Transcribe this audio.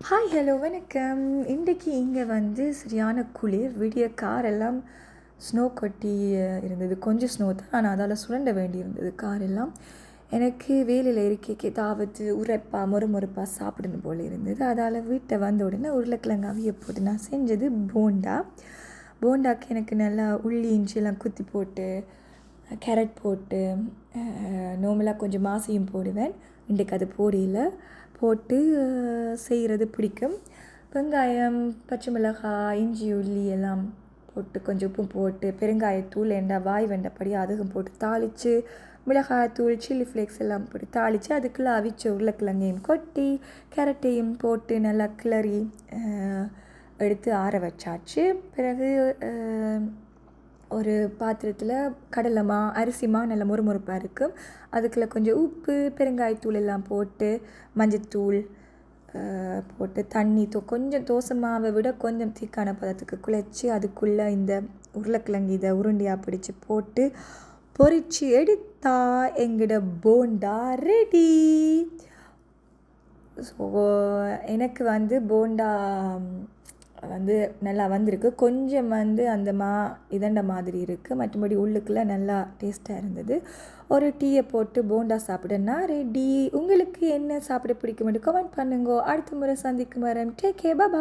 Hi hello வணக்கம். இன்றைக்கி இங்கே வந்து சரியான குளிர். விடிய காரெல்லாம் ஸ்னோ கொட்டி இருந்தது. கொஞ்சம் ஸ்னோ தான், ஆனால் அதால் சுரண்ட வேண்டியிருந்தது காரெல்லாம். எனக்கு வேலையில் இருக்கைக்கு ஏதாவது உரைப்பாக மொறுமொறுப்பாக சாப்பிடணும் போல் இருந்தது. அதால் வீட்டை வந்த உடனே உருளைக்கிழங்கு அவிய போட்டு நான் செஞ்சது போண்டா. போண்டாக்கு எனக்கு நல்லா உள்ளி இஞ்சியெல்லாம் குத்தி போட்டு கேரட் போட்டு நார்மலாக கொஞ்சம் மாசையும் போடுவேன். இன்றைக்கு அது போடையில் போட்டு செய்கிறது பிடிக்கும். வெங்காயம், பச்சை மிளகாய், இஞ்சி, உள்ளி எல்லாம் போட்டு கொஞ்சம் உப்பும் போட்டு பெருங்காயத்தூள் வாய் வெண்டப்படி அதுவும் போட்டு தாளித்து மிளகாய்த்தூள், சில்லி ஃப்ளேக்ஸ் எல்லாம் போட்டு தாளித்து அதுக்குள்ளே அவிச்ச உருளைக்கிழங்கையும் கொட்டி கேரட்டையும் போட்டு நல்லா கிளறி எடுத்து ஆற வச்சாச்சு. பிறகு ஒரு பாத்திரத்தில் கடலைமா அரிசிமா நல்ல மொறுமொறுப்பாக இருக்கும். அதுக்குள்ளே கொஞ்சம் உப்பு, பெருங்காயத்தூள் எல்லாம் போட்டு மஞ்சத்தூள் போட்டு தண்ணி கொஞ்சம் தோசை மாவை விட கொஞ்சம் திக்கான பதத்துக்கு குழைச்சி அதுக்குள்ளே இந்த உருளைக்கிழங்கு இதை உருண்டையாக பிடிச்சி போட்டு பொரித்து எடுத்தா எங்கிட்ட போண்டா ரெடி. ஸோ எனக்கு வந்து போண்டா வந்து நல்லா வந்திருக்கு. கொஞ்சம் வந்து அந்த இதண்ட மாதிரி இருக்குது, மற்றபடி உள்ளுக்குள்ளே நல்லா டேஸ்ட்டாக இருந்தது. ஒரு டீயை போட்டு போண்டா சாப்பிடனா ரெடி. உங்களுக்கு என்ன சாப்பிட பிடிக்குமென்று கமெண்ட் பண்ணுங்க. அடுத்த முறை சந்திக்கும் வரை டேக் கேர், பாய்.